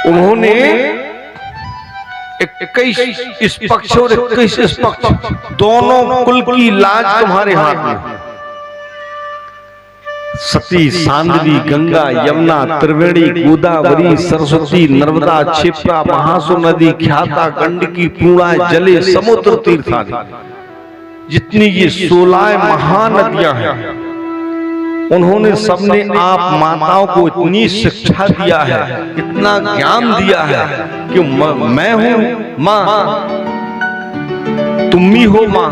उन्होंने 21 इस पक्ष और 21 इस पक्ष, दोनों कुल की लाज तुम्हारे हाथ में। सती, सांदली, गंगा, यमुना, त्रिवेणी, गोदावरी, सरस्वती, नर्मदा, क्षिप्रा, महासु नदी, ख्याता, गंडकी, पूर्णा, जले, समुद्र, तीर्थादि, जितनी ये 16 महानदियां हैं, उन्होंने सबने आप माताओं को इतनी शिक्षा दिया है, इतना ज्ञान दिया है कि मैं हूं मां, तुम ही हो मां।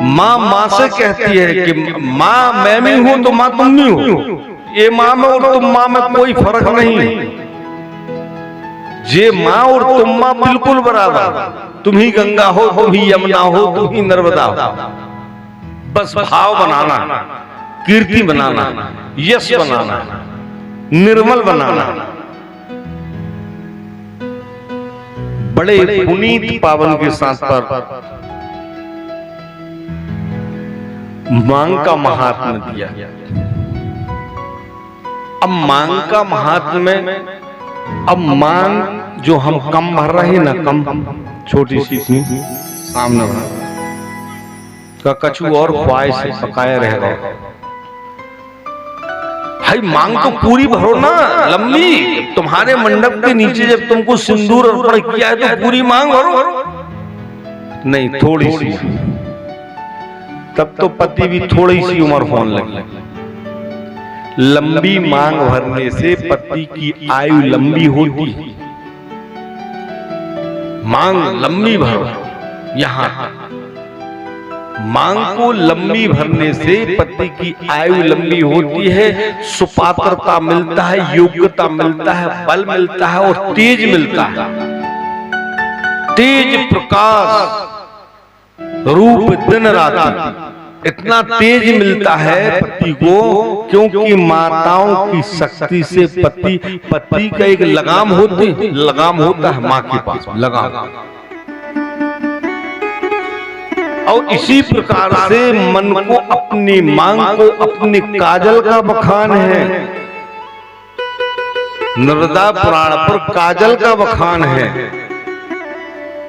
मां मां से कहती है कि मां मैं भी हूं तो मां तुम भी हो। ये मां में और तुम मां में कोई फर्क नहीं। ये मां और तुम मां बिल्कुल बराबर। तुम ही गंगा हो, तुम ही यमुना हो, तुम ही नर्मदा हो। बस भाव बनाना, कीर्ति बनाना, यश बनाना, निर्मल बनाना। बड़े पुनीत पावन के साथ पर मांग का महात्म्य दिया। अब मांग का महात्म्य में, अब मांग जो हम कम भर रहे ना, कम छोटी सी सामने का कछु और ख्वाहिश से पकाया रह गए। भाई मांग तो पूरी भरो ना, लंबी। तुम्हारे मंडप के नीचे जब तुमको सिंदूर अर्पण किया है तो पूरी मांग भरो, नहीं थोड़ी सी। तब तो पति भी थोड़ी सी उम्र होने लगी। लंबी मांग भरने से पति की आयु लंबी होती है। मांग लंबी भरो। यहां मांग को लंबी भरने से पति की आयु लंबी होती है, सुपात्रता मिलता है, योग्यता मिलता है, बल मिलता है और तेज मिलता है। तेज प्रकाश रूप दिन रात इतना तेज मिलता है पति को, क्योंकि माताओं की शक्ति से पति का एक लगाम होता है मां के पास, लगाम। और इसी प्रकार से मन को, अपनी मांग को, अपने काजल का बखान है। नर्मदा पुराण पर काजल का बखान है,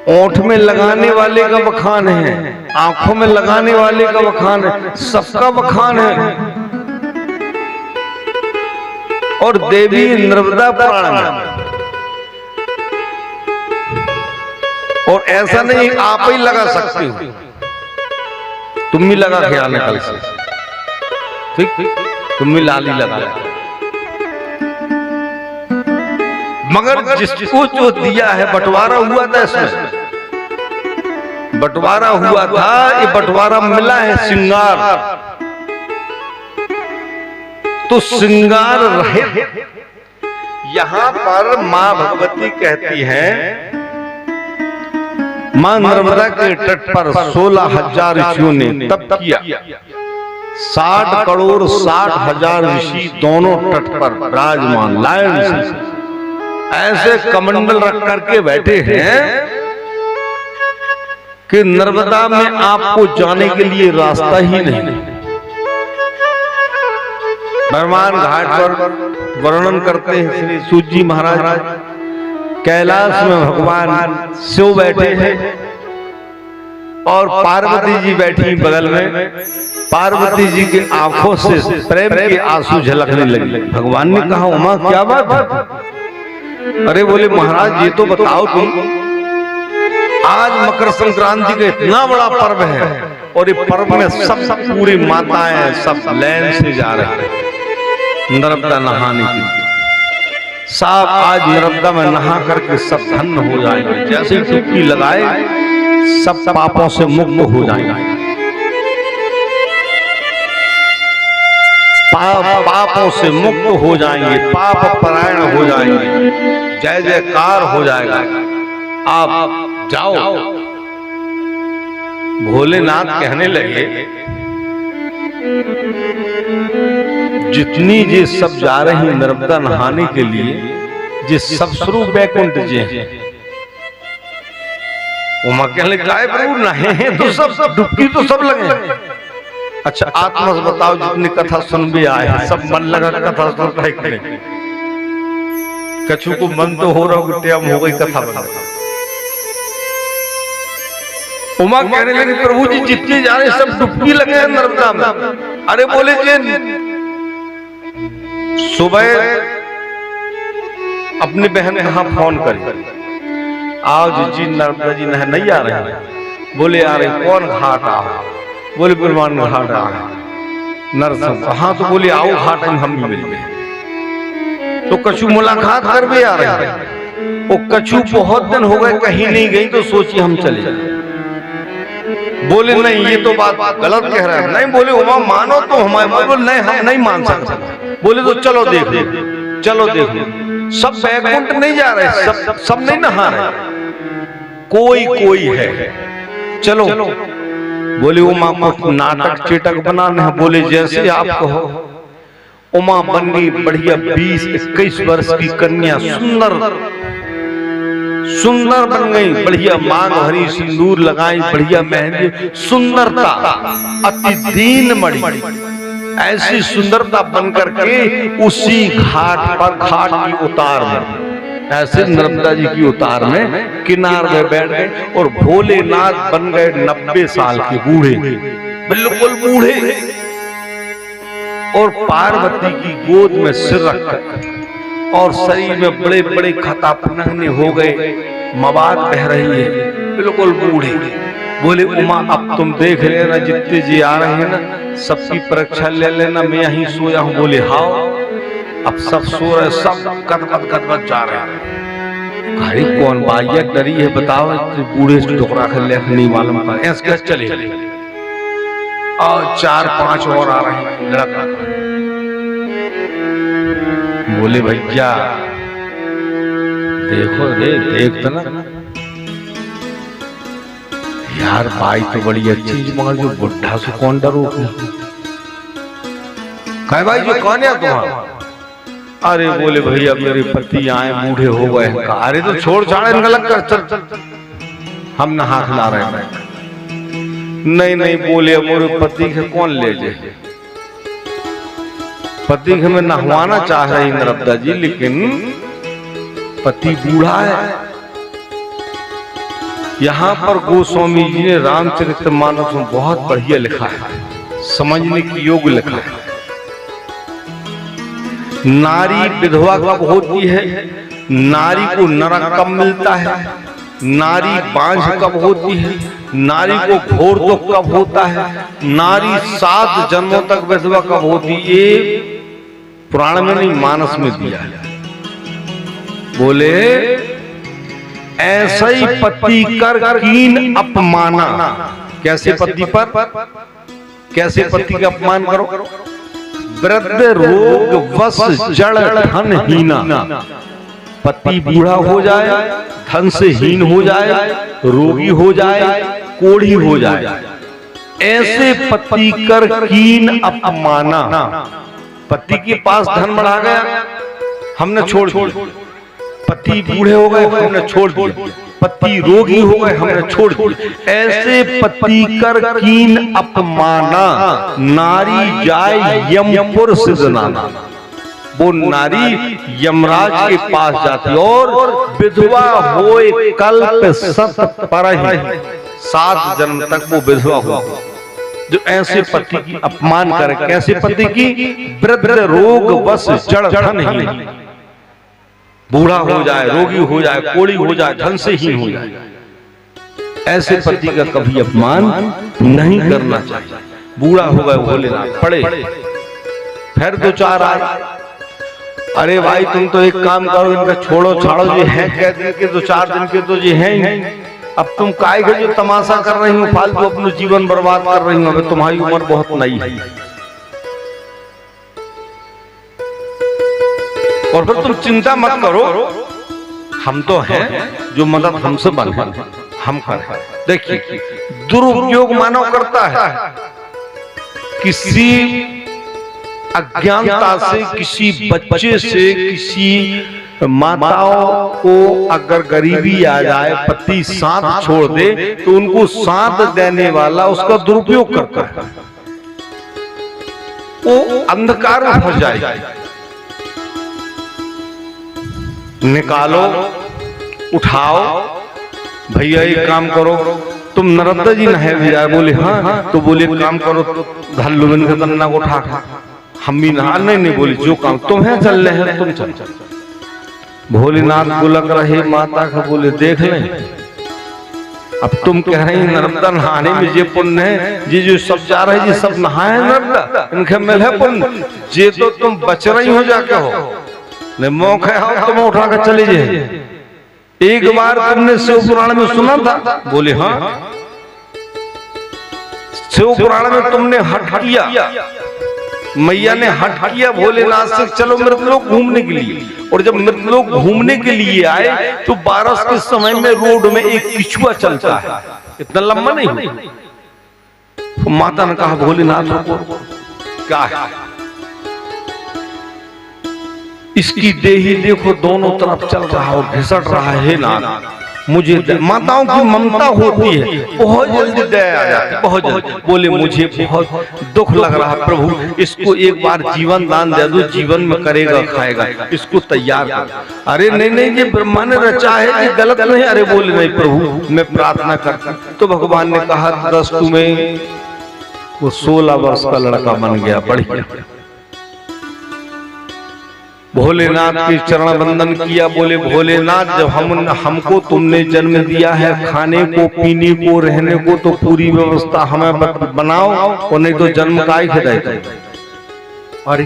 ओंठ में लगाने वाले का बखान है, आंखों में लगाने वाले का बखान है, सबका बखान है। और देवी नर्मदा पुराण में, और ऐसा नहीं आप ही लगा सकते हो, तुम भी लगा ख्याल निकल से, ठीक, तुम भी लाली लगा। मगर जिसको जो दिया है, बंटवारा हुआ था, इसमें बंटवारा हुआ था, ये बंटवारा मिला है श्रृंगार। तो श्रृंगार रहे। यहां पर मां भगवती कहती है, मां नर्मदा के तट पर 16,000 ऋषियों ने तप किया। 60 करोड़ 60,000 ऋषि दोनों तट पर विराजमान, लायन ऋषि ऐसे कमंडल रख करके बैठे हैं कि नर्मदा में आपको जाने के लिए रास्ता ही नहीं। बरमान घाट पर वर्णन करते हैं श्री सूत जी महाराज, कैलाश में भगवान शिव बैठे हैं और पार्वती जी बैठी बगल में। पार्वती जी की आंखों से प्रेम के आंसू झलकने लगे। भगवान ने कहा, उमा क्या बात है? अरे बोले महाराज ये तो बताओ तुम, आज मकर संक्रांति का इतना बड़ा पर्व है और ये पर्व में सब पूरी माताएं सब लैन से जा रहे हैं नर्मदा नहाने के लिए। साहब आज नर्मदा में नहा करके सब धन्य हो जाएंगे, जैसे डुबकी लगाए सब पापों से मुक्त हो जाएंगे, पापों से मुक्त हो जाएंगे, पाप परायण हो जाएंगे, जय जयकार हो जाएगा। आप जाओ। भोलेनाथ कहने लगे, जितनी ये सब जा रही नर्मदा नहाने के लिए, ये सब स्वरूप वैकुंठ जी हैं। उमा कहने लगे, प्रभु नहे तो सब डुबकी तो सब लगे। अच्छा आत्मा से बताओ, जितनी कथा सुन भी आए सब मन लगा कथा सुनता है कि नहीं? कछु को मन तो हो रहा कि टाइम हो गई कथा बंद। उमा कहने लगी प्रभु जी जितने जा रहे सब डुबकी लगे हैं नर्मदा में। अरे बोले जी सुबह अपनी बहन के यहाँ फोन करी, आओ जी नर्मदा जी नहीं आ रहे हैं। बोले आ रहे कौन घाट आ? बोले बलवान घाट आ नरसम। हाँ तो बोले आओ घाट में हम भी मिल गए। तो कछु मुलाकात कर भी आ रहे हैं। वो कछु बहुत दिन हो गए कहीं नहीं गई तो सोची हम चले जाए। बोले नहीं ये तो बात गलत कह रहा है। नहीं बोले उमा मानो तो हमारे। बोले नहीं हम नहीं मान सकते। बोले तो चलो देख लो, चलो देख लो। सब बैकुंठ नहीं जा रहे, सब नहीं नहा रहे, कोई कोई है, चलो। बोले उमा को नाटक चेटक बनाना है। बोले जैसे आप कहो। उमा बन गई बढ़िया 20-21 वर्ष की कन्या, सुंदर बन गई, बढ़िया मांग भरी, सिंदूर लगाई, बढ़िया मेहंदी, सुंदरता अति दीन मणि। ऐसी सुंदरता बनकर के उसी घाट पर, घाट की उतार में, ऐसे नर्मदा जी की उतार में किनार में बैठ गए और भोलेनाथ बन गए 90 साल के बूढ़े, बिल्कुल बूढ़े। और पार्वती की गोद में सिर रखकर और शरीर में बड़े बड़े खता पनहने हो गए, मवाद बह रही है, बिल्कुल बूढ़े। बोले उमा अब तुम देख लेना जितने जी आ रहे हैं ना सबकी परीक्षा ले लेना, मैं यहीं सोया हूं। बोले हाँ अब सब सो रहे, सब कदमत जा रहे हैं। घड़ी कौन बाइया डरी है बताओ, बूढ़े से टुकड़ा कर ले नहीं मालूम का ऐसे चले। और 4-5 और आ रहे हैं लड़का। बोले भैया देखो रे, देख तो ना यार भाई तो बड़ी अच्छी, मगर जो बुढ़ा से कौन डरो? कहे भाई जो कौन है तुम्हारा? अरे बोले भैया मेरे पति आए बूढ़े हो गए। अरे तो छोड़ छाड़ इनका लग कर चल, हम नहा खिला रहे हैं। नहीं बोले मेरे पति के कौन ले जाए? पति के मैं नहवाना चाह रही नर्मदा जी, लेकिन पति बूढ़ा है। यहाँ पर गोस्वामी जी ने रामचरितमानस में बहुत बढ़िया लिखा है, समझने की योग्य लिखा है। नारी विधवा कब होती है, नारी को नरक कब मिलता है, नारी बांझ कब होती है, नारी को घोर दुख कब होता है, नारी 7 जन्मों तक विधवा कब होती है, ये पुराण में नहीं मानस में दिया है। बोले ऐसा ही पति कर कीन अपमाना। कैसे पति पर, कैसे पति का अपमान करो? वृद्ध रोग वश जड़ धन हीना। पति बूढ़ा हो जाए, धन से हीन हो जाए, रोगी हो जाए, कोढ़ी हो जाए, ऐसे पति कर कीन अपमाना। पति के पास धन बढ़ा गया, हमने छोड़ दिया। पति बूढ़े हो गए, हमने छोड़ दिया। पति रोगी हो गए, हमने छोड़ दिया। ऐसे पति कर कीन अपमाना, नारी जाए यमपुर सिद्धनाना। वो नारी यमराज के पास जाती और विधवा होए कल्प सत परहि। 7 जन्म तक वो विधवा हो। जो ऐसे पति की अपमान करे, कैसे पति की? वृद्ध रोग वश जड़ धन हीन। बूढ़ा हो जाए, रोगी हो जाए, कोढ़ी हो जाए, धन से हीन हो जाए, ऐसे पति का कभी अपमान नहीं करना चाहिए। बूढ़ा हो गए भोलेनाथ पड़े, फिर 2-4 आए। अरे भाई तुम तो एक काम करो, इनका छोड़ो छाड़ो, ये है कह दिन के 2-4 दिन के तो ये हैं ही। अब तुम काय के जो तमाशा कर रही हो, फालतू अपना जीवन बर्बाद कर रही हो, अबे तुम्हारी उम्र बहुत नई है। और फिर तुम चिंता मत करो, हम तो हैं, जो मदद हमसे बने हम करें। देखिए दुरुपयोग मानव करता है, किसी अज्ञानता से, किसी बच्चे से, किसी माताओं को अगर गरीबी आ जाए, पति साथ छोड़ दे तो उनको साथ देने वाला उसका दुरुपयोग करता है, वो अंधकार में फंस जाएगा। निकालो, उठाओ, भैया एक काम करो, तुम नर्मदा जी नहाए भी जाए। बोले हाँ। तो बोले काम करो, धल्लुमन के तन्ना को उठा, हम भी नहा। नहीं बोले जो काम तुम्हें चल रहे हैं तुम चल। भोलेनाथ को लग रहे माता का, बोले देख लें, अब तुम कह रहे हैं नर्मदा नहाने में ये पुण्य है, ये जो सब जा रहे जी सब नहाए नर्मदा, इनके मिल है पुण्य, ये तो तुम बच रही हो जाके हो, नहीं मौका हो तुम उठा कर चले जाए। एक बार तुमने शिव पुराण में सुना था? बोले हाँ। शिव पुराण में तुमने हट किया, मैया ने हट किया भोलेनाथ से, चलो मृतलोक घूमने के लिए। और जब मृतलोक घूमने के लिए आए तो बारिश के समय में रोड में एक किचुआ चलता है, इतना लंबा नहीं। तो माता ने कहा भोलेनाथ को क्या है, इसकी देही देखो दोनों तरफ चल रहा है और घिसट रहा है नाथ, मुझे माताओं की ममता होती है, बहुत जल्दी दया आ जाती है, बहुत जल्दी। बोले मुझे बहुत दुख लग रहा है प्रभु, इसको एक बार जीवन दान दे दो, जीवन में करेगा खाएगा, इसको तैयार कर। अरे नहीं ये ब्रह्मा ने रचा है, ये गलत नहीं। अरे बोले नहीं प्रभु मैं प्रार्थना करता। तो भगवान ने कहा 10 में वो 16 वर्ष का लड़का बन गया, बढ़िया। भोलेनाथ के चरण वंदन किया। बोले भोलेनाथ जब हमको तुमने जन्म दिया है, खाने को पीने को रहने को तो पूरी व्यवस्था हमें बनाओ, और नहीं तो जन्म का ही हिदायत। अरे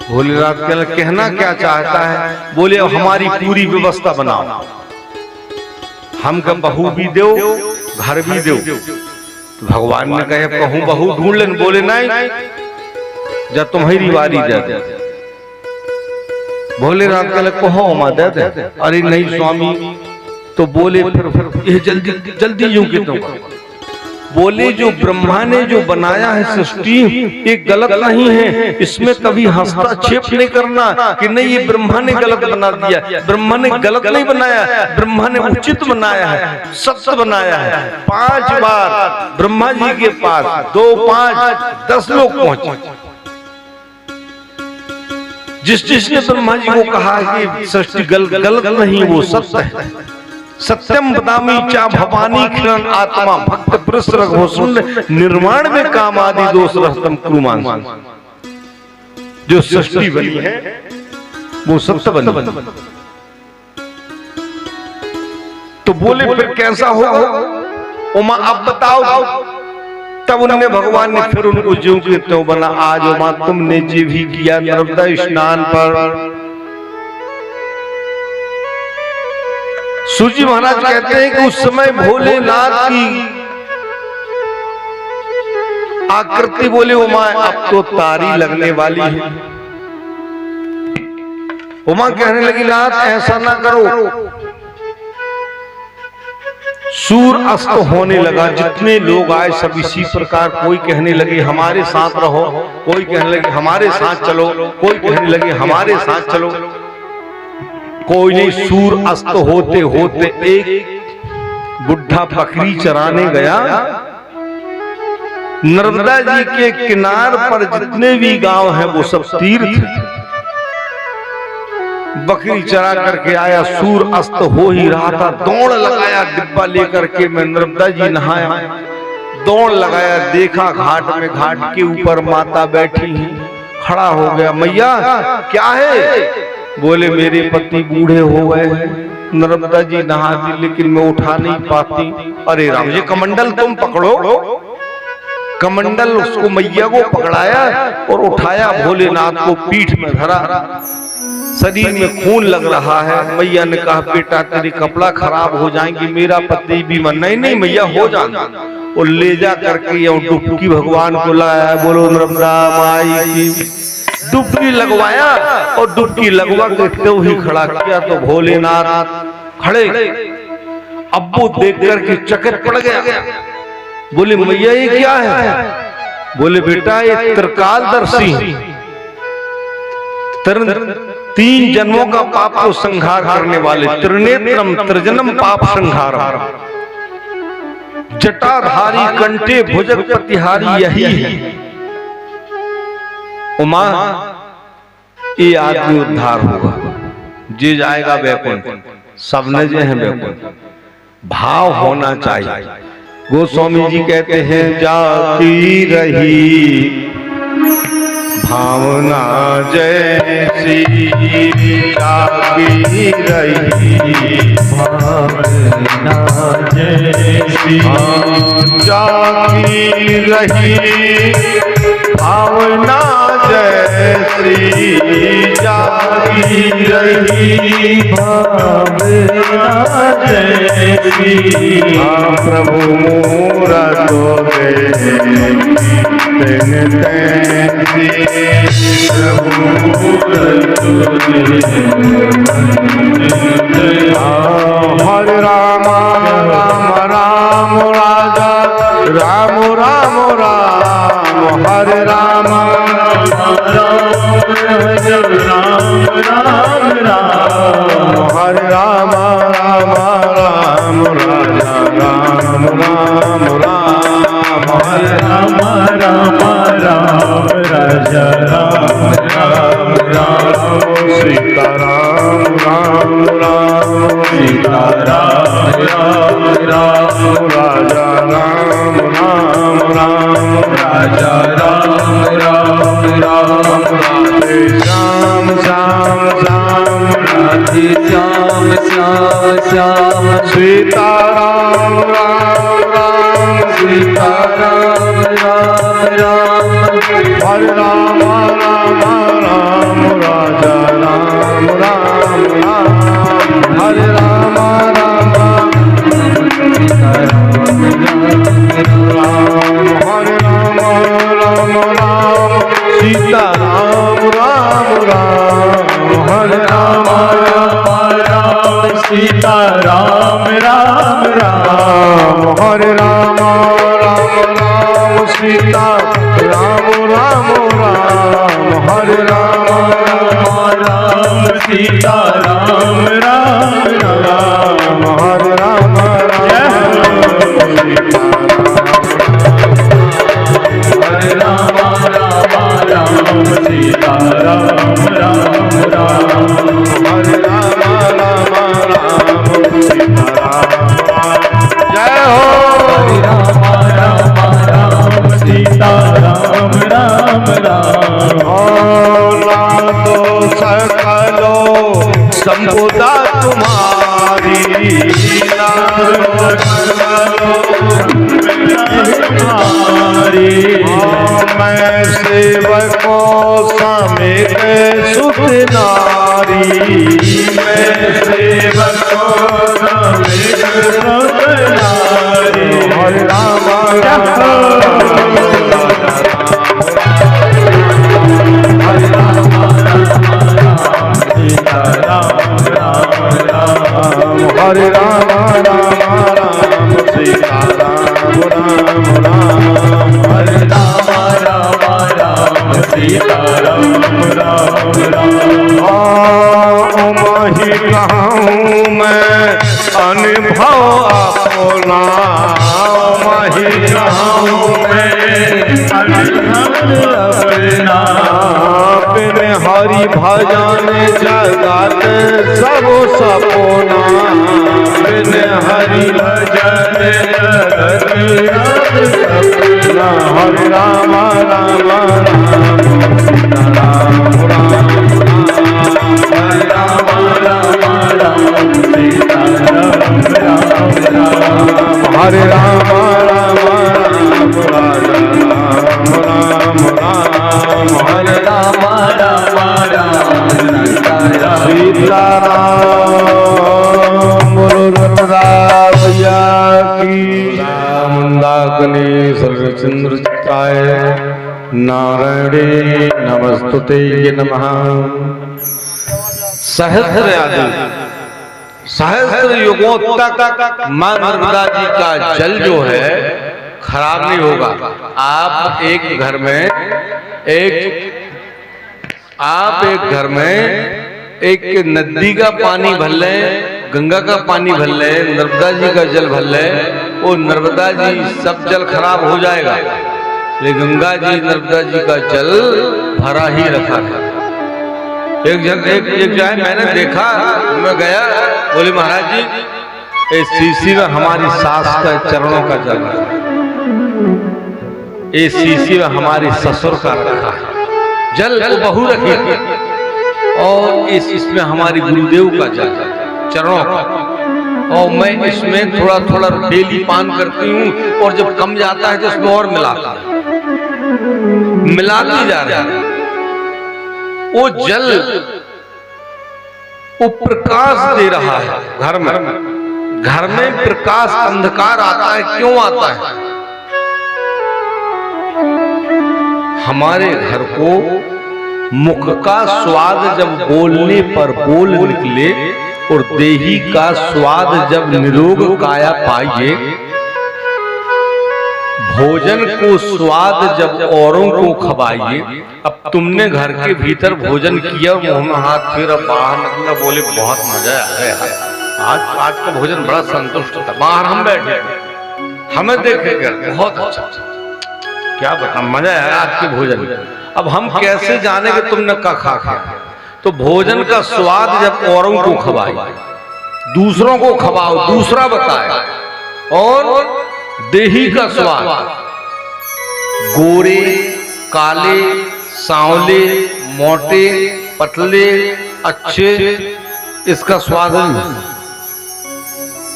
भोलेनाथ कहना क्या चाहता है? बोले हमारी पूरी व्यवस्था बनाओ, हमको बहू भी दो, घर भी दो। तो भगवान ने कहे कहूं बहू ढूंढ लेन। बोले नहीं, जब तुम्हारी बारी जाती। भोलेनाथ कहले कहो मां दे दे। अरे नहीं स्वामी। तो बोले फिर ये जल्दी यूं क्यों? बोले जो ब्रह्मा ने जो बनाया है सृष्टि ये गलत नहीं है, इसमें कभी हस्तक्षेप नहीं करना कि नहीं ये ब्रह्मा ने गलत बना दिया। ब्रह्मा ने गलत नहीं बनाया, ब्रह्मा ने उचित बनाया है, सत्य बनाया है। 5 बार ब्रह्मा जी के पास 2, 5, 10 लोग पहुंचे। जिसने ब्रह्मा जी को कहा कि सृष्टि गलत नहीं, वो सत्य है। सत्यम बदामी चा भवानी किरण आत्मा भक्त पुरुष रघुसुंड निर्माण में काम आदि दोष रहतम क्रूमान। जो सृष्टि बनी है वो सत्य बनी। तो बोले फिर कैसा हो उमा अब बताओ। तब उनने भगवान ने फिर उनको ज्यों के त्यों बना। आज उमा तुमने जो भी किया नर्मदा स्नान पर। सूजी महाराज कहते हैं कि उस समय भोलेनाथ की आकृति बोले उमा अब तो तारी लगने वाली है। उमा कहने लगी नाथ ऐसा ना करो। सूर्य अस्त होने लगा, जितने लोग आए सब इसी प्रकार, कोई कहने लगे हमारे साथ रहो, कोई कहने लगे हमारे साथ चलो, कोई कहने लगे हमारे साथ चलो। कोई नहीं। सूर्य अस्त होते होते एक बुढ़ा बकरी चराने गया। नर्मदा जी के किनार पर जितने भी गांव हैं वो सब तीर्थ। बकरी चरा करके आया, सूर्य अस्त हो ही रहा था, दौड़ लगाया डिब्बा लेकर के मैं नर्मदा जी नहाया। दौड़ लगाया, देखा घाट में, घाट के ऊपर माता बैठी है। खड़ा हो गया, मैया क्या है? बोले मेरे पति बूढ़े हो गए हैं, नर्मदा जी नहाती लेकिन मैं उठा नहीं पाती। अरे राम, ये कमंडल तुम पकड़ो। कमंडल उसको मैया को पकड़ाया और उठाया, भोलेनाथ को पीठ में धरा। शरीर में खून लग रहा है। मैया ने कहा बेटा तेरे कपड़ा खराब हो जाएंगे, मेरा पति भी मन। नहीं मैया हो जाना। और ले जा करके डुबकी भगवान को लाया। बोलो नर्मदा माई की। डुबकी लगवाया और डुबकी लगवा के तो ही खड़ा किया तो भोलेनाथ खड़े। अब वो देख करके चकित पड़ गया। बोले मैया ये क्या है? बोले बेटा ये त्रिकालदर्शी, 3 जन्मों का पाप को संहार करने वाले, त्रिनेत्रम त्रिजन्म पाप संहार, जटाधारी कंठे भुजग प्रतिहारी यही है। उमा ये आदमी उद्धार होगा। जे जाएगा वैकुंठ, सबने जे है वैकुंठ। भाव होना चाहिए। गोस्वामी जी कहते हैं जाकी रही भावना जैसी, जागी रही भावना जैसी, जागी रही भावना जैसी, जागी रही भावना जैसी। प्रभु मूरत तेन तैसी, प्रभु मूरत हरे राम राम राम राजा राम राम राम, हरे राम राम राम राम राम, हरे राम राम राम राजा राम राम राम, हरे राम राम राम राजा राम राम राम, सीता राम राम राम, सीता राम राम राम, राजा राम राम राम, राजा राम राम राम, राधे श्याम श्याम श्याम, राधे श्याम श्याम श्याम, सीता राम राम राम, सीता राम राम राम, हरे राम राम राम, राजा राम राम राम, हरे राम राम सीता राम राम, हरे राम राम राम, सीता राम राम राम, हरे राम राम राम, सीता राम राम राम, हरे राम राम राम, सीता राम राम राम, हरे राम राम राम, सीता राम राम राम, हरे राम हरे राम राम राम, सीता राम राम राम, हरे राम राम राम, सीता राम, जय हो। हरे राम राम राम, सीता राम राम राम, नातो सकलो संबुदा तुम्हारी, नातो सकलो तुम्हारी, मैं सेवकों समेत सुत नारी, मैं सेवकों समेत सुत नारी, हरे राम राम हरे राम राम, सीता राम राम राम, हरे राम राम राम, सीता राम राम राम, हरे राम राम राम, सीता राम राम राम। मही कहूँ मैं अनुभव अपना, मही कहूँ मैं अनुभव अपना, बिन हरि भजन जगत सब सपना, बिन हरि भजन जगत सब सपना, हरे राम राम राम, सीता राम राम राम, हरे राम राम राम, सीता राम राम राम, हरे राम राम राम, राजा राम राम राम, हरे राम राम राम, सीता राम। बोलो भैया की मंदाकिनी सर्वचंद्र चित्राय नारायणे नमस्तुते नमः। सहस्र आदि सहस्र युगों तक मां नर्मदा जी का जल जो है खराब नहीं होगा। आप एक घर में एक नदी का पानी भर लें, गंगा का पानी भर लें, नर्मदा जी का जल भर लें, वो नर्मदा जी सब जल खराब हो जाएगा, लेकिन गंगा जी नर्मदा जी का जल भरा ही रखा है। एक जगह मैंने देखा, मैं गया, बोले महाराज जी इस शीशी में हमारी सास का चरणों का जल है, इस शीशी में हमारी ससुर का रखा है जल, तो बहू रखी, और इसमें हमारी गुरुदेव का जल चरणों का, और मैं इसमें थोड़ा थोड़ा डेली पान करती हूँ, और जब कम जाता है तो इसमें और मिलाती जा रहा है। वो जल वो प्रकाश दे रहा है घर में प्रकाश, अंधकार आता है, क्यों आता है? हमारे घर को मुख का स्वाद जब बोलने पर बोल निकले, और देही का स्वाद जब निरोग काया पाइए, भोजन को स्वाद जब औरों को खवाइए। अब तुमने घर के भीतर भोजन किया, मुंह में हाथ फिर बाहर निकला, बोले बहुत मजा आ गया, आज का भोजन बड़ा संतुष्ट था। बाहर हम बैठे, हमें देखे बहुत अच्छा, क्या बता मजा आया आज के भोजन। अब हम कैसे जाने कि तुमने क्या खा? तो भोजन का स्वाद जब औरों को खवाए, दूसरों को खवाओ, दूसरा बताए, और देही का स्वाद, गोरे काले सांवले मोटे पतले अच्छे, इसका स्वाद नहीं,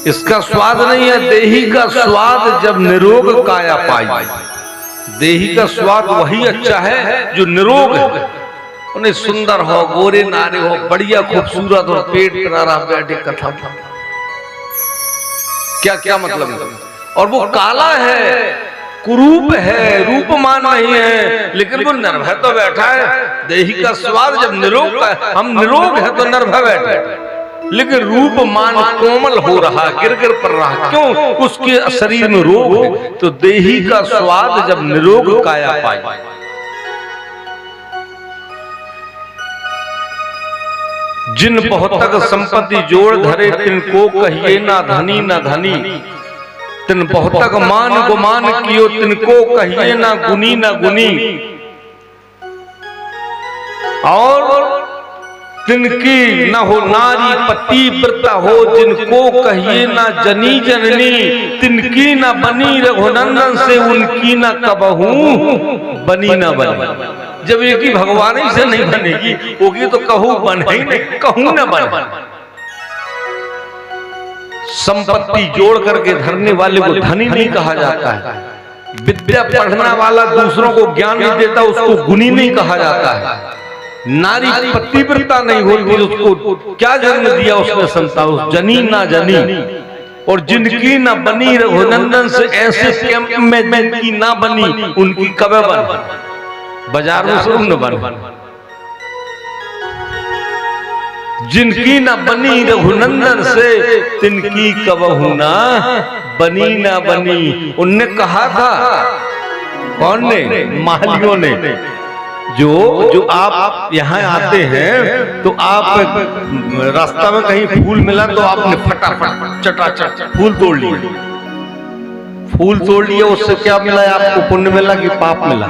इसका स्वाद नहीं है। देही का स्वाद जब निरोग काया पाई, देही का स्वाद वही अच्छा है जो निरोग है, उन्हें सुंदर हो, गोरे नारे हो, बढ़िया खूबसूरत और पेट करारा बैठे कथा, क्या क्या मतलब। और वो काला है, कुरूप है, रूपमान नहीं है, लेकिन वो निर्भय तो बैठा है। देही का स्वाद जब निरोग है, हम निरोग है तो निर्भय बैठे, लेकिन रूपमान कोमल हो रहा, गिर पर रहा, क्यों? उसके शरीर में रोग है। तो देही का स्वाद जब निरोग काया पाई, जिन बहुत तक संपत्ति जोड़ धरे, तिनको कहिए ना धनी ना धनी, तिन बहुत तक मान गुमान कियो, तिनको कहिए ना गुनी ना गुनी, और तिनकी न हो नारी पतिव्रता हो, जिनको कहिए ना जनी जननी, तिनकी न बनी रघुनंदन से, उनकी न कबहू बनी न बनी। जब एक ही भगवान ही से नहीं बनेगी, होगी तो कहूँ बने ही नहीं, कहूँ न बने। संपत्ति जोड़ करके धरने वाले को धनी नहीं कहा जाता है, विद्या पढ़ने वाला दूसरों को ज्ञान नहीं देता उसको गुणी नहीं कहा जाता है, नारी पतिव्रता नहीं होती उसको क्या जन्म दिया उसने संतान, जनी ना जनी, और जिनकी ना बनी रघुनंदन से, ऐसे कैंप में जिनकी ना बनी उनकी कब बन, बाजार में शुरू न बन, जिनकी ना बनी रघुनंदन से, तिनकी कबहू ना बनी ना बनी। उनने कहा था, कौन ने? मालियों ने। जो आप यहाँ आते हैं तो आप रास्ता में कहीं फूल मिला तो आपने फटाफट चटाचट फूल तोड़ लिए, फूल तोड़ लिए, उससे क्या मिला? आपको पुण्य मिला कि पाप मिला?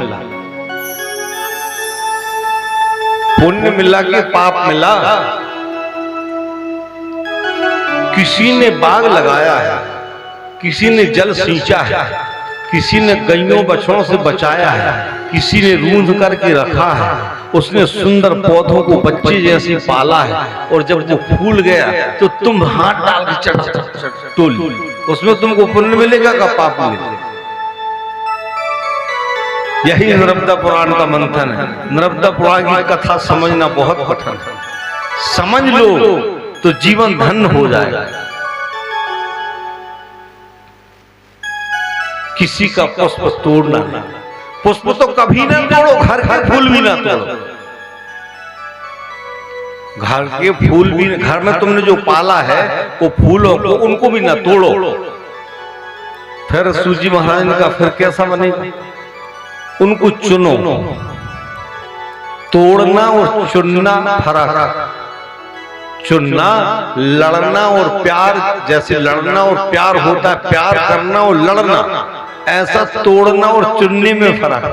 पुण्य मिला कि पाप मिला? किसी ने बाग लगाया है, किसी ने जल सींचा है, किसी ने गायों बछड़ों से बचाया है, किसी ने रूंध करके रखा है, उसने सुंदर पौधों को बच्चे जैसे पाला है, और जब वो फूल गया तो तुम हाथ डाल के तोली, उसमें तुमको पुण्य मिलेगा का पाप मिलेगा? यही नर्मदा पुराण का मंथन है। नर्मदा पुराण की कथा समझना बहुत कठिन है, समझ लो तो जीवन धन्य हो जाएगा। किसी का पुष्प तोड़ना, पुष्प तो कभी ना तोड़ो, घर का फूल भी ना तोड़ो, घर के फूल भी, घर में तुमने जो पाला है वो फूलों को उनको भी ना तोड़ो। फिर सूजी महाराज का फिर कैसा बनेगा? उनको चुनो, तोड़ना और चुनना फर्क। चुनना लड़ना और प्यार, जैसे लड़ना और प्यार होता है, प्यार करना और लड़ना, ऐसा तोड़ना और चुनने में फर्क।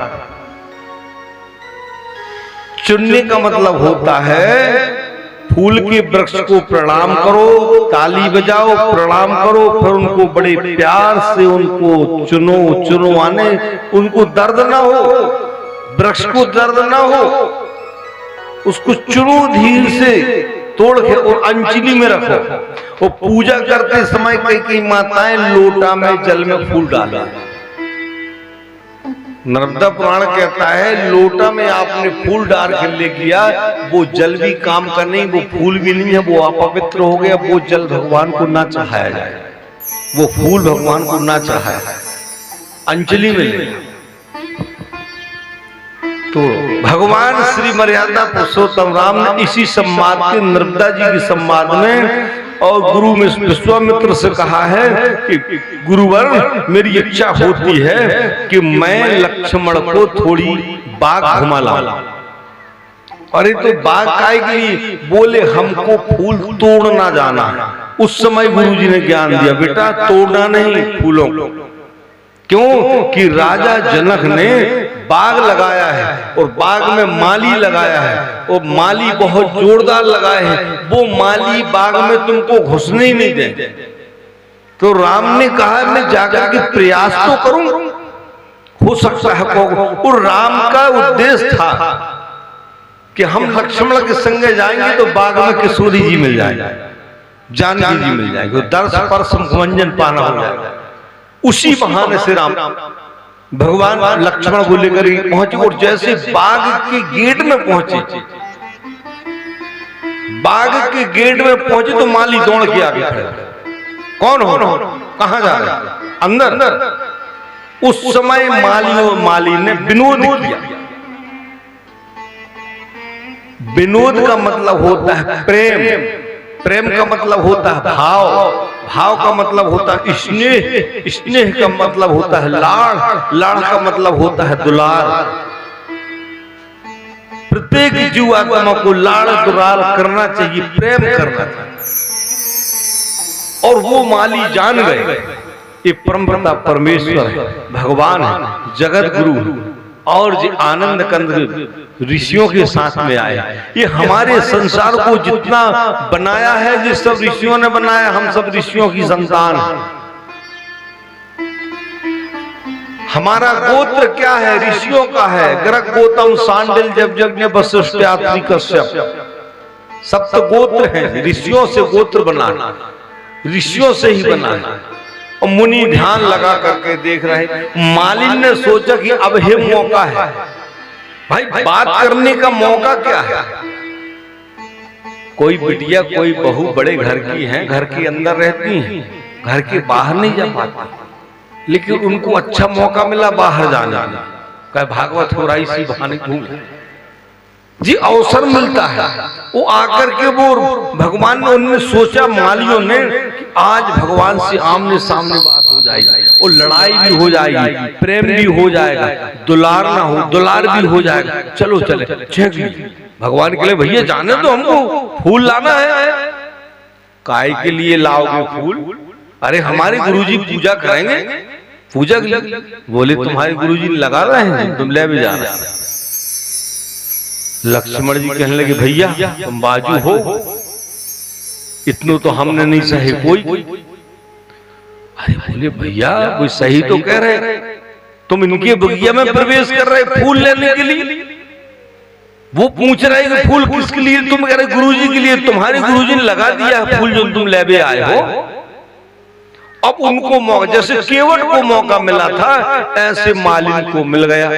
चुनने का मतलब होता है फूल के वृक्ष को प्रणाम करो, ताली बजाओ, प्रणाम करो, फिर उनको बड़े प्यार से उनको चुनो, चुनवाने उनको दर्द ना हो, वृक्ष को दर्द ना हो, उसको चुनो धीर से तोड़ के और अंजलि में रखो। और पूजा करते समय कई कई माताएं लोटा में जल में फूल डाला। नर्मदा पुराण कहता है लोटा में आपने फूल डाल के ले किया, वो जल भी काम का नहीं, वो फूल भी नहीं है, वो अपवित्र हो गया, वो जल भगवान को ना चढ़ाया जाए, वो फूल भगवान को ना चढ़ाया जाए, अंजलि में ले। तो भगवान श्री मर्यादा पुरुषोत्तम राम ने इसी संवाद के नर्मदा जी के संवाद में और गुरु में विश्वामित्र से कहा है कि गुरुवर मेरी इच्छा होती है कि मैं लक्ष्मण को थोड़ी बाग घुमा लाऊं। अरे तो बाग काय के लिए? बोले हमको फूल तोड़ना जाना है। उस समय गुरुजी ने ज्ञान दिया बेटा तोड़ना नहीं फूलों को। क्यों कि राजा जनक ने बाग लगाया है और बाग में माली लगाया है और माली बहुत जोरदार लगाए हैं, वो माली बाग में तुमको घुसने ही नहीं दे। तो राम ने कहा मैं जाकर के प्रयास तो करूं, हो सकता है को। और राम का उद्देश्य था कि हम लक्ष्मण के संग जाएंगे तो बाग में किशोरी जी मिल जाएंगे, जानकी जी मिल जाएंगे, दर्श स्पर्श मुखमंजन पाना हो जाएगा। उसी बहाने से राम भगवान लक्ष्मण को लेकर पहुंचे और जैसे बाग के गेट में पहुंचे, बाग के गेट में पहुंचे तो माली दौड़ के आगे खड़े। कौन हो, कहां जा रहे? अंदर। उस समय माली ने विनोद किया। विनोद का मतलब होता है प्रेम, प्रेम का मतलब होता है भाव, भाव का मतलब होता है स्नेह, स्नेह का मतलब होता है लाड़, लाड़ का मतलब होता है दुलार। प्रत्येक जीव आत्मा को लाड़ दुलार करना चाहिए, प्रेम करना चाहिए। और वो माली जान गए ये परमपिता परमेश्वर है, भगवान है, जगत गुरु और जो आनंद कंद ऋषियों के साथ में आए। ये हमारे संसार को जितना बनाया है जिस सब ऋषियों ने बनाया, हम सब ऋषियों की संतान हैं। हमारा गोत्र क्या है? ऋषियों का है। गर्ग गौतम सांडिल जमदग्नि वशिष्ठ अत्रि कश्यप सप्त गोत्र हैं। ऋषियों से गोत्र बना, ऋषियों से ही बना है। और मुनि ध्यान लगा करके देख रहे। मालिन ने सोचा कि अब ये मौका है भाई, बात करने का मौका क्या है? कोई बिटिया कोई बहू बड़े घर की हैं, घर के अंदर रहती हैं, घर के बाहर नहीं जा पाती, लेकिन उनको अच्छा मौका मिला बाहर जाने का। कहे भागवत हो रही सी बहाने घूम जी अवसर मिलता है। वो आकर के वो भगवान ने उन्होंने सोचा मालियों ने कि आज भगवान से आमने सामने बात हो जाएगी और लड़ाई भी हो जाएगी, प्रेम भी हो जाएगा, दुलार ना हो दुलार भी हो जाएगा। चलो चले भगवान के लिए भैया जाने तो हमको फूल लाना है। काय के लिए लाओगे फूल? अरे हमारे गुरुजी पूजा करेंगे, पूजा के लिए। बोले तुम्हारे गुरुजी लगा रहे हैं, तुम ले भी जा रहे हैं। लक्ष्मण जी कहने लगे भैया तुम बाजू हो, इतनो तो हमने नहीं सहे कोई। अरे बोले भैया कोई सही तो कह रहे, तुम इनके बगिया में प्रवेश कर रहे फूल लेने के लिए। वो पूछ रहे कि फूल किसके लिए? तुम कह रहे गुरुजी के लिए। तुम्हारे गुरुजी ने लगा दिया फूल जो तुम ले भी आए हो। अब उनको मौका, जैसे केवट को मौका मिला था ऐसे मालिन को मिल गया।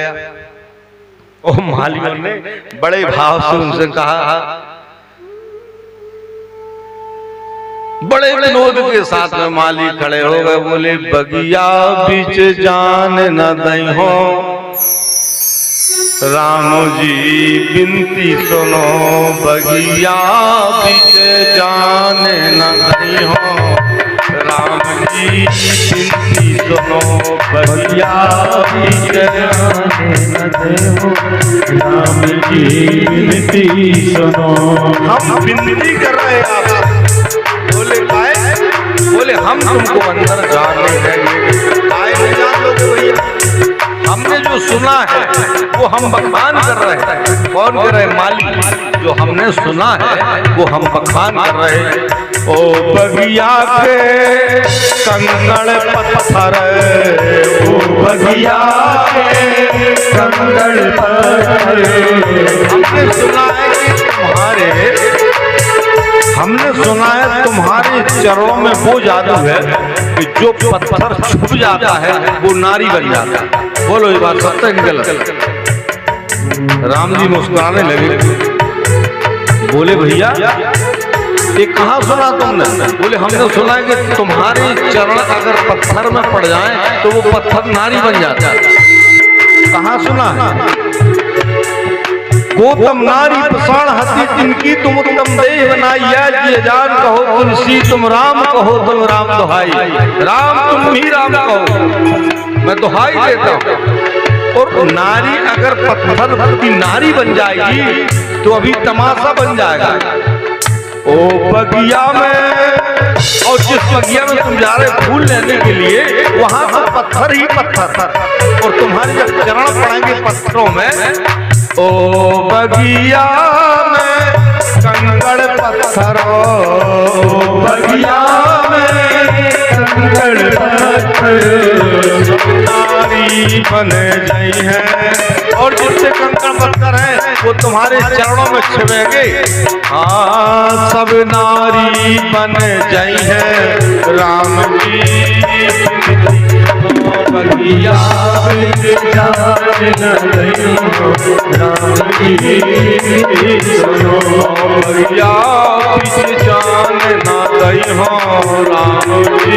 और मालियों ने बड़े भाव से उनसे कहा, बड़े विनोद के साथ में माली खड़े हो गए। बोले बगिया बीच जान न दई हो, राम जी बिनती सुनो, बगिया बीच जान न दई हो, राम जी बिनती सुनो, बगिया बीच जान न दई हो, राम जी बिनती सुनो। हम बिनती कर रहे हैं आपसे। बोले काय? बोले हम तुमको अंदर जाने देंगे। काय नहीं जान लोगे भैया, हमने जो सुना है वो हम बखान कर रहे हैं। कौन कर रहे हैं? माली। जो हमने सुना है वो हम बखान कर रहे हैं। ओ बगिया के कंगड़ पत्थर, ओ बगिया के कंगड़ पत्थर, हमने सुना है कि तुम्हारे चरणों में वो जादू है कि जो पत्थर छुप जाता है वो नारी बन जाता है। बोलो ये बात सत्य है कि गलत? राम जी मुस्कुराने लगे, बोले भैया ये कहाँ सुना तुमने? बोले हमने सुना है कि तुम्हारे चरण अगर पत्थर में पड़ जाएं तो वो पत्थर नारी बन जाता है। कहाँ सुना है? गौतम नारी प्रसाण हसी तिनकी तुम उत्तम देह बनाइया, ये जान कहो तुलसी तुम राम कहो तुम राम दुहाई। राम तुम ही राम कहो, मैं दुहाई देता हूँ। और नारी अगर पत्थर की नारी बन जाएगी तो अभी तमाशा बन जाएगा। ओ बगिया में, और जिस बगिया में तुम जा रहे फूल लेने के लिए वहां तो पत्थर ही पत्थर, और तुम्हारे जब चरण पड़ेंगे पत्थरों में, ओ बगिया में कंगड़ पत्थर, ओ बगिया में कंगड़ पत्थर, नारी बन गई है। और जिससे कंकड़ पत्थर है वो तुम्हारे चरणों में छिपेंगे। हाँ सब नारी बन गई है राम जी। बगिया बगिया जान ना गई हो राम जी। बगिया राम जी सुनो। जाने न हो राम जी।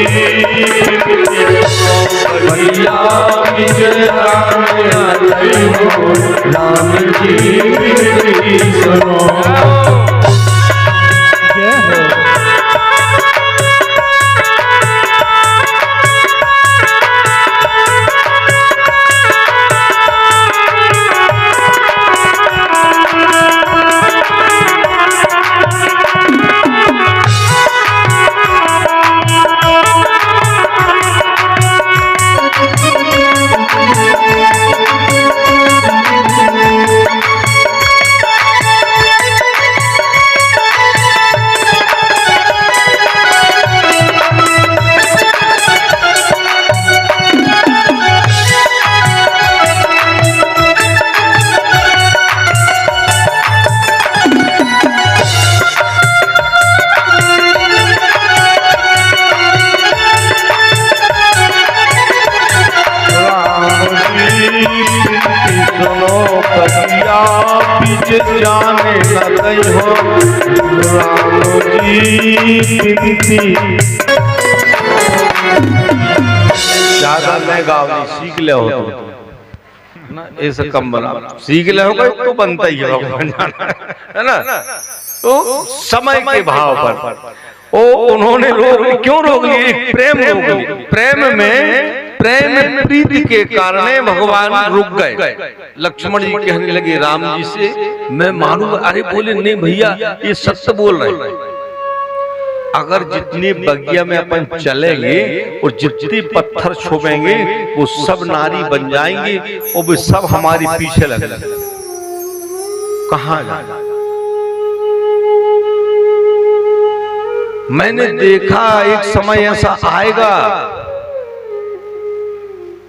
ज्यादा मैं गावनी सीख ले हो ना, ऐसे कम बना सीख ले हो तो बनता ही है ना। तो समय के भाव पर ओ उन्होंने क्यों रोक लिए? प्रेम रोक लिए। प्रेम प्रीति के कारण भगवान रुक गए। लक्ष्मण जी कहने लगे राम जी से मैं मानू। अरे बोले नहीं भैया ये सत्य बोल रहे। अगर जितने बगिया में अपन चलेंगे और जितने पत्थर छुपेंगे वो सब नारी बन जाएंगे और वो सब हमारे पीछे लगेंगे। कहाँ जाना? मैंने देखा एक समय ऐसा आएगा,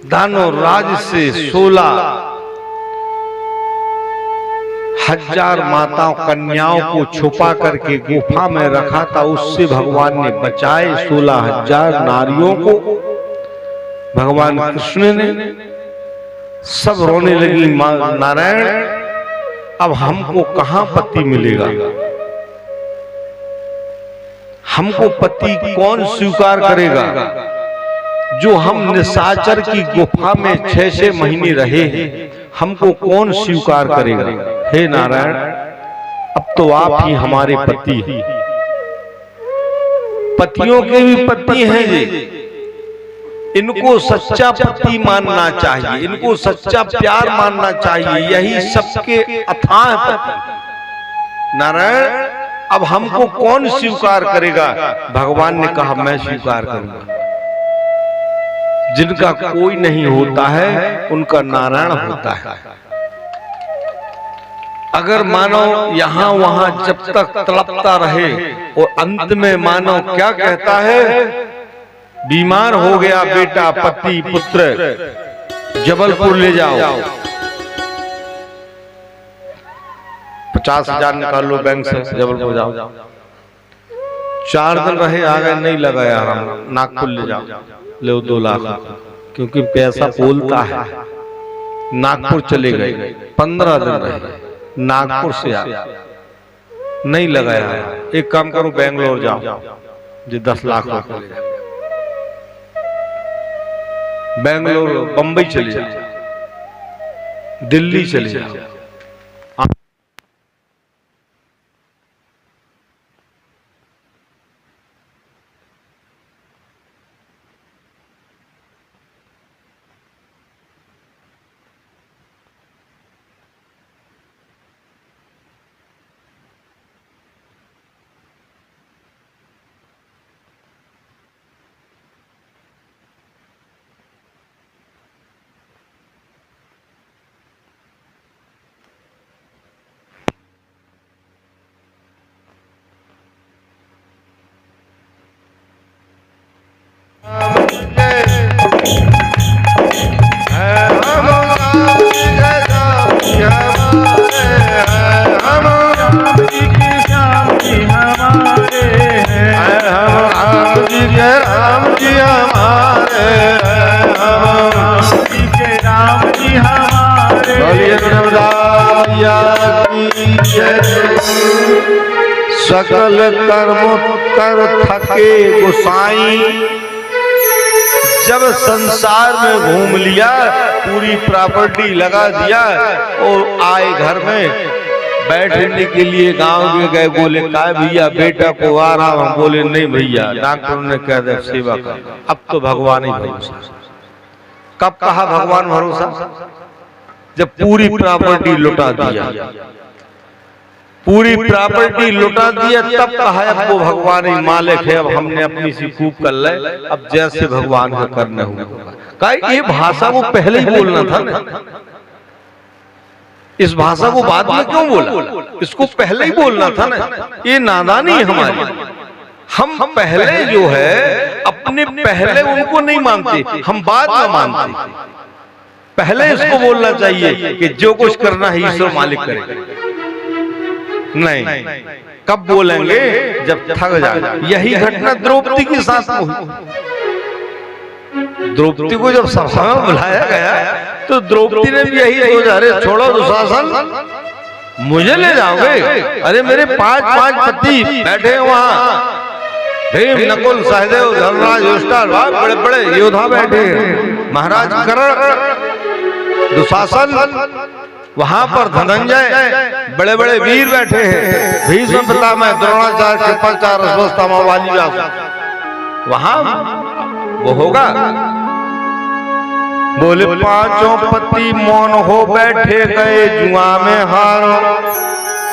दानव राज से 16,000 माताओं कन्याओं को छुपा करके गुफा में रखा था। उससे भगवान ने बचाए 16,000 नारियों को। भगवान कृष्ण ने सब रोने लगी नारायण अब हमको कहां पति मिलेगा? हमको पति कौन स्वीकार करेगा? जो हम निशाचर की गुफा में 6-6 महीने रहे हैं, हमको कौन स्वीकार करेगा? हे नारायण अब तो आप ही हमारे पति हैं। पतियों के भी पति हैं ये, इनको सच्चा पति मानना चाहिए, इनको सच्चा प्यार मानना चाहिए। यही सबके अथाह पति। नारायण अब हमको कौन स्वीकार करेगा? भगवान ने कहा मैं स्वीकार करूंगा। जिनका कोई नहीं होता है उनका नारायण होता है। अगर मानव यहां वहां जब तक तड़पता रहे और अंत में मानव क्या कहता है, बीमार हो गया बेटा पति पुत्र, जबलपुर ले जाओ, 50,000 निकाल लो बैंक से, जबलपुर जाओ। 4 दिन रहे, आ गए, नहीं लगाया आराम, नागपुर ले जाओ, ले 2 लाख, क्योंकि पैसा बोलता है। नागपुर चले गए, 15 दिन रहे, नागपुर से आ, नहीं लगाया। एक काम करो, बेंगलोर जाओ, जो 10 लाख रुपए, बेंगलोर, बंबई चले जाओ, दिल्ली चले जाओ। सकल कर्म कर थके गोसाई, जब संसार में घूम लिया, पूरी प्रॉपर्टी लगा दिया और आए घर में बैठने के लिए, गांव के गए, बोले काय भैया बेटा को आराम, हम बोले नहीं भैया, डॉक्टर ने कह दिया सेवा कर। अब तो भगवान ही भरोसा। कब कहा भगवान भरोसा? जब पूरी प्रॉपर्टी लुटा दिया, पूरी प्रॉपर्टी लुटा दिया, तब कहा अब वो भगवान ही मालिक है, अब हमने अपनी सी खूब कर ले, अब जैसे भगवान का करने होगा। ये भाषा वो पहले ही बोलना था ना, इस भाषा को बाद में क्यों बोला? इसको पहले ही बोलना था ना। ये नादानी है हमारी। हम पहले जो है अपने पहले उनको नहीं मानते, हम बाद में मानते। पहले इसको बोलना चाहिए कि जो कुछ करना है ईश्वर मालिक करेगा। नहीं, कब बोलेंगे? जब थक जाए। यही घटना द्रौपदी के साथ हुई। द्रौपदी को जब सभा में बुलाया गया तो द्रौपदी ने भी यही सोचा, अरे छोड़ो दुशासन, मुझे ले जाओगे? अरे मेरे 5 पति बैठे वहां, भीम नकुल सहदेव धर्मराज युधिष्ठिर, बड़े बड़े योद्धा बैठे, महाराज कर्ण, दुशासन, वहां पर धनंजय, बड़े बड़े वीर बैठे हैं, भीष्म पितामह, द्रोणाचार्य, कृपाचार्य, अश्वत्थामा, वाली व्यास, वहां वो होगा। बोले 5 पति मौन हो बैठे गए, जुआ में हार,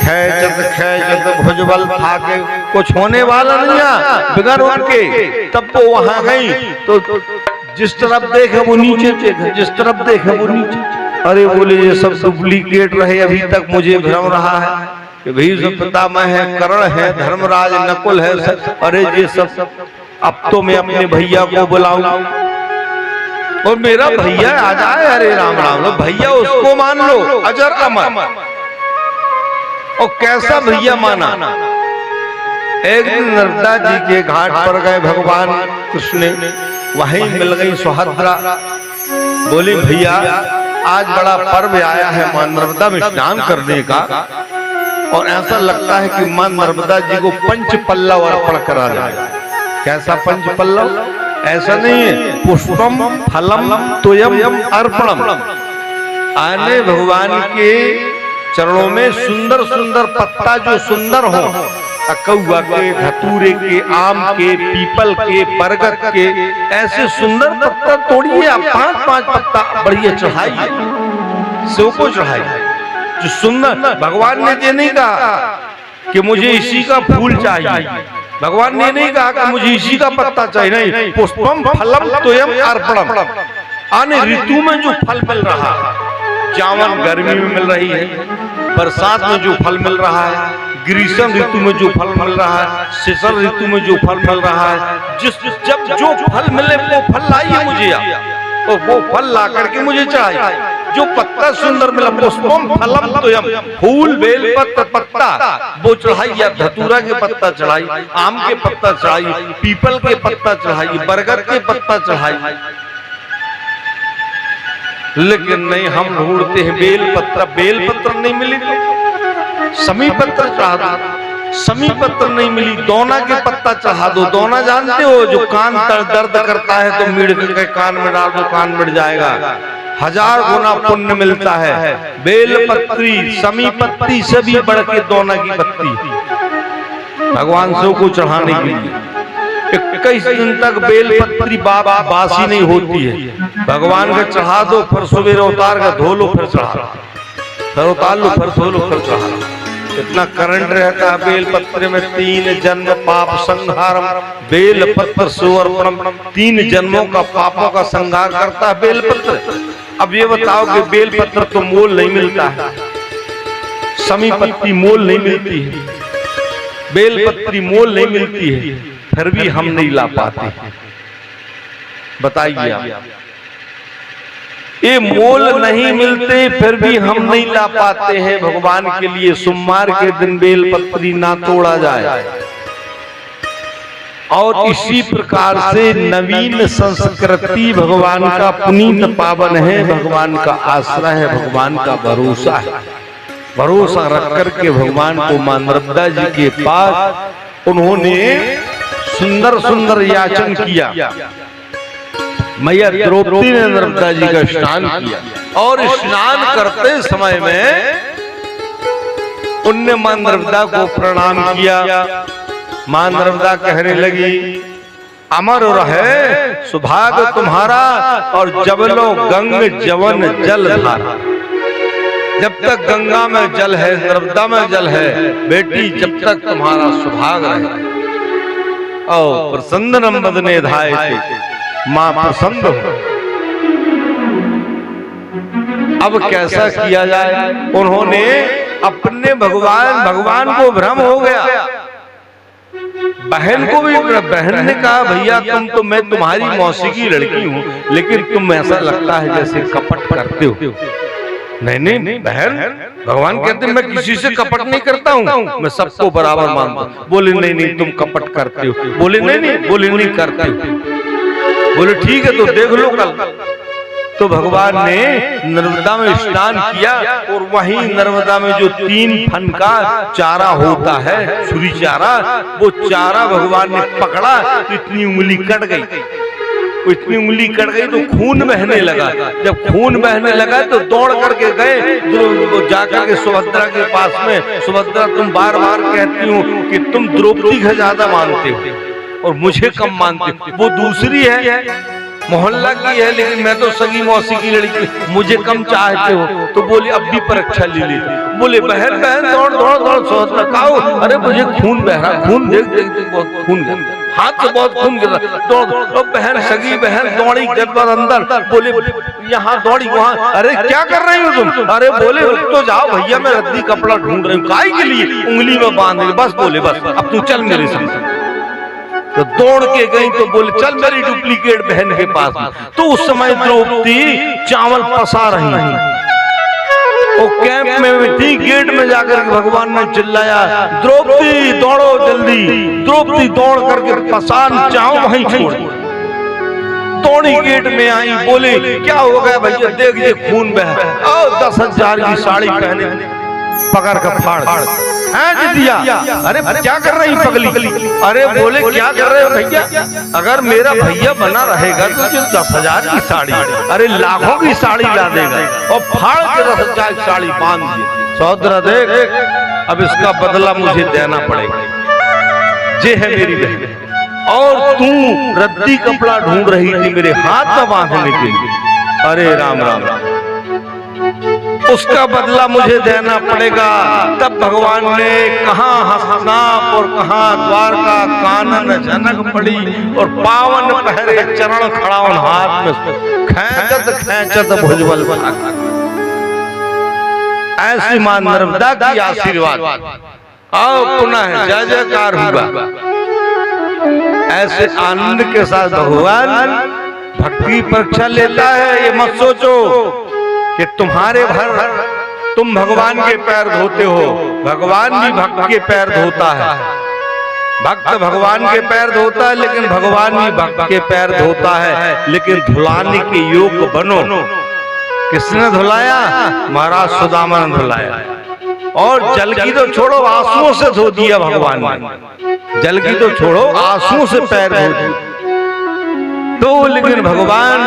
खैचत भुजबल थाके, कुछ होने वाला नहीं है बिगर उनके। तब वो वहां गई तो जिस तरफ देखे वो नीचे देखे, जिस तरफ देखे वो नीचे। अरे बोले ये सब डुप्लीकेट रहे, अभी तक मुझे भ्रम रहा है कि भीष्म पितामह है, कर्ण है, धर्मराज, नकुल है, अरे ये सब। अब तो मैं अपने भैया को बुलाऊं और मेरा भैया आ जाए। अरे राम राम, लो भैया उसको मान लो अजर अमर। और कैसा भैया माना? एक दिन नर्मदा जी के घाट पर गए भगवान कृष्ण, वहीं मिल गई सुभद्रा। बोली भैया आज बड़ा पर्व आया है मां नर्मदा में स्नान करने का, और ऐसा लगता है कि मां नर्मदा जी को 5 पल्लव अर्पण करा जाए। कैसा 5 पल्लव? ऐसा नहीं है पुष्पम फलम तोयम अर्पणम। आने भगवान के चरणों में सुंदर सुंदर पत्ता, जो सुंदर हो, कौआ के, धतूरे के, आम के, पीपल के, बरगद के, ऐसे सुंदर पत्ता तोड़िए आप, 5 पत्ता बढ़िया चढ़ाइए, शिव को चढ़ाइए। जो सुंदर, भगवान ने ये नहीं कहा कि मुझे इसी का फूल चाहिए, भगवान ने नहीं कहा कि मुझे इसी का पत्ता चाहिए, नहीं, पुष्पम फलम तोयम अर्पणम। आने ऋतु में जो फल मिल रहा है, जावन गर्मी में मिल रही है, बरसात में जो फल मिल रहा है, ग्रीष्म ऋतु में जो फल मिल रहा है, शीतल ऋतु में जो फल मिल रहा है, जब जो फल मिले वो फल लाइए मुझे और वो फल ला करके मुझे चढ़ाइए। जो पत्ता सुंदर मिला, पुष्पम फलम तोयम, फूल बेल पत्र पत्ता वो चढ़ाइए, धतूरा के पत्ता चढ़ाई, आम के पत्ता चढ़ाई, पीपल के पत्ता चढ़ाई, बरगद के पत्ता चढ़ाई। लेकिन नहीं, हम ढूंढते हैं बेल पत्र नहीं मिली तो समी पत्र चढ़ा दो, समी पत्र नहीं मिली, दोना के पत्ता चढ़ा दो। दोना जानते हो, जो कान दर्द करता है तो मीड़ के कान में डाल दो, कान मिट जाएगा, 1000 गुना पुण्य मिलता है। बेल पत्री, समी पत्ती से भी बढ़ के दोना की पत्ती भगवान से को चढ़ाने के लिए 21 दिन तक बेल पत्री बासी नहीं होती है। भगवान का चढ़ा दो, फिर सवेरे उतार कर धो लो, फिर चढ़ा लो, फिर उतार लो, फिर धो लो, फिर चढ़ा लो। इतना करंट रहता है बेल पत्र में। 3 जन्म पाप संहारम बेल पत्र सुवर्णम, 3 जन्मों का पापों का संहार करता है बेल पत्र। अब ये बताओ कि बेल पत्र तो मोल नहीं मिलता है, समी पत्ती मोल नहीं मिलती है, बेल पत्री मोल नहीं मिलती है, फिर भी हम नहीं ला पाते। बताइए आप, ये मोल नहीं मिलते फिर भी हम नहीं ला पाते हैं भगवान के लिए। सोमवार के दिन बेल पत्री ना तोड़ा जाए। और इसी प्रकार से नवीन संस्कृति भगवान का पुनीत पावन है, भगवान का आश्रय है, भगवान का भरोसा है। भरोसा रख करके भगवान को मां नर्मदा जी के पास उन्होंने सुंदर सुंदर याचन किया। मैया द्रौपदी ने नर्मदा जी का स्नान किया और स्नान करते समय में उनने मां नर्मदा को प्रणाम किया। मां नर्मदा कहने लगी, अमर रहे सुभाग तुम्हारा और जबलो गंग जवन जल धारा। जब तक गंगा में जल है, नर्मदा में जल है बेटी, जब तक तुम्हारा सुभाग रहे। और प्रसन्न बदने धाये थे, मां प्रसन्न हो। अब कैसा किया जाए? उन्होंने अपने भगवान को भ्रम हो गया। बहन को भी, बहन ने कहा भैया मैं तुम्हारी मौसी की लड़की हूँ, लेकिन तुम ऐसा लगता है जैसे कपट करते हो। नहीं बहन, भगवान कहते मैं किसी से कपट नहीं करता हूँ, मैं सबको बराबर मानता हूँ। बोले नहीं तुम कपट करते हो। बोले नहीं, बोले नहीं करते हो। बोले ठीक है तो देख लो कल। तो भगवान ने नर्मदा में स्नान किया और वहीं नर्मदा में जो 3 फन का चारा होता है, छुरी चारा, वो चारा भगवान ने पकड़ा तो इतनी उंगली कट गई। इतनी उंगली कट गई तो खून बहने लगा। जब खून बहने लगा तो दौड़ करके गए, जो जाकर के सुभद्रा के पास में, सुभद्रा तुम बार बार कहती हो कि तुम द्रौपदी को ज्यादा मानते हो और मुझे कम मानते हो। वो दूसरी है, मोहल्ला की है, लेकिन मैं तो सगी मौसी की लड़की, मुझे कम चाहते हो। तो बोले अब भी परीक्षा ले ली। बोले बहन दौड़ दौड़ दौड़ सोचना काओ, अरे मुझे खून बह रहा, खून देख बहुत खून गिर, हाथ से बहुत खून गिर रहा। दौड़ बहन, सगी बहन दौड़ी गदबद अंदर। बोले यहाँ दौड़ी वहाँ, अरे क्या कर रही हो तुम? अरे बोले रुक तो जाओ भैया, मैं रद्दी कपड़ा ढूंढ रही हूँ। काय के लिए? उंगली में बांध। बस बोले बस अब तू चल मेरे साथ। तो दौड़ के गई तो बोले चल मेरी डुप्लीकेट बहन के पास। तो उस समय द्रौपदी चावल पसा रही वो कैंप में थी। गेट में जाकर भगवान ने चिल्लाया, द्रौपदी दौड़ो जल्दी। द्रौपदी दौड़ करके पसान चाव वहीं छोड़ दौड़ी, गेट में आई। बोले क्या हो गया भैया? देख ये खून बह। 10,000 की साड़ी पहने पकड़ कर फाड़ दिया। अरे क्या कर रही पगली? अरे बोले क्या कर रहे हो भैया? अगर मेरा भैया बना रहेगा तो 10,000 की साड़ी, अरे लाखों की साड़ी ला देगा। और फाड़ के 10,000 की साड़ी बांध दी। सौदरा देख, अब इसका बदला मुझे देना पड़ेगा। ये है मेरी बहन और तू रद्दी कपड़ा ढूंढ रही थी मेरे हाथ में बांधने के लिए। अरे राम राम। उसका बदला मुझे देना पड़ेगा। तब भगवान ने कहाँ हस्तिनापुर और कहाँ द्वारका कानन झनक पड़ी और पावन पहरे चरण खड़ाउन हाथ में खैंचत खैंचत भुजबल भागा। ऐसी मां नर्मदा की आशीर्वाद आओ पुनः जय जयकार हुआ। ऐसे आनंद के साथ भगवान भक्ति परीक्षा लेता है। ये मत सोचो कि तुम्हारे भर तुम भगवान के पैर धोते हो, भगवान भी भक्त के पैर धोता है। भक्त भगवान के पैर धोता है, लेकिन भगवान भी भक्त के पैर धोता है। लेकिन धुलाने के योग बनो। किसने धुलाया? महाराज सुदामा ने धुलाया। और जल की तो छोड़ो, आंसुओं से धो दिया भगवान ने। जल की तो छोड़ो, आंसुओं से पैर धो दिए। तो लेकिन भगवान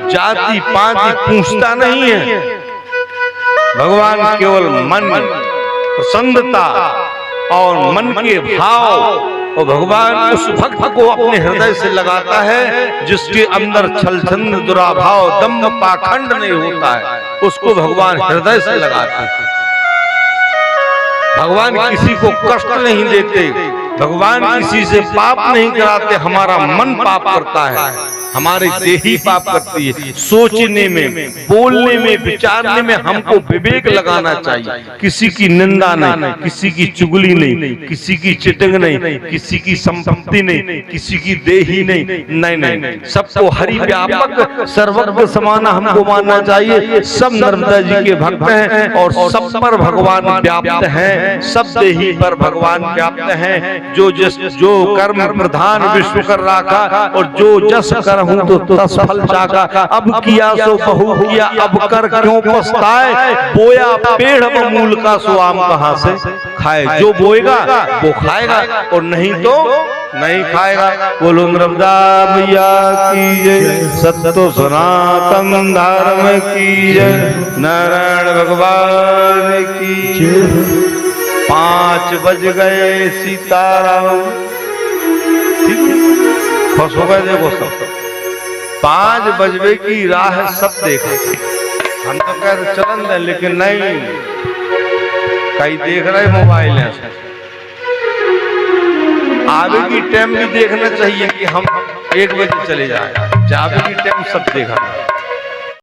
जाति पाति पूछता नहीं है। भगवान केवल मन प्रसन्नता और मन के भाव, और भगवान उस भक्त को अपने हृदय से लगाता है जिसके अंदर छल छंद दुराभाव दम्भ पाखंड नहीं होता है। उसको भगवान हृदय से लगाते हैं। भगवान किसी को कष्ट नहीं देते, भगवान किसी से पाप नहीं कराते। हमारा मन पाप करता है, हमारी देही पाप करती है। सोचने में, बोलने में, विचारने में हमको विवेक लगाना चाहिए। किसी की निंदा नहीं, किसी की चुगली नहीं, किसी की चिटिंग नहीं, किसी की संपत्ति नहीं, किसी की देही नहीं। नहीं नहीं, सबको हरि व्यापक सर्वज्ञ समान हमको मानना चाहिए। सब नर्मदा जी के भक्त हैं और सब पर भगवान व्याप्त हैं। सब देही पर भगवान व्याप्त हैं। जो कर्म प्रधान विश्व कर राखा और जो जस कर हूं तो तस फल चाका। अब किया सो बहु किया, अब कर क्यों पछताए। बोया पेड़ मूल का सो आम कहां से खाए। जो बोएगा वो खाएगा और नहीं तो नहीं खाएगा। बोलो नर्मदा मैया की जय, सत्य सनातन धर्म की जय, नारायण भगवान की जय। 5 बज गए सीताराम। ठीक है, खुश हो गए। देखो सब 5 बजने की राह सब देखे। हम तो कह रहे चलन दें, लेकिन नहीं, कई देख रहे मोबाइल है। आगे की टाइम भी देखना चाहिए कि हम 1 बजे चले जाए। जावे की टाइम सब देखा।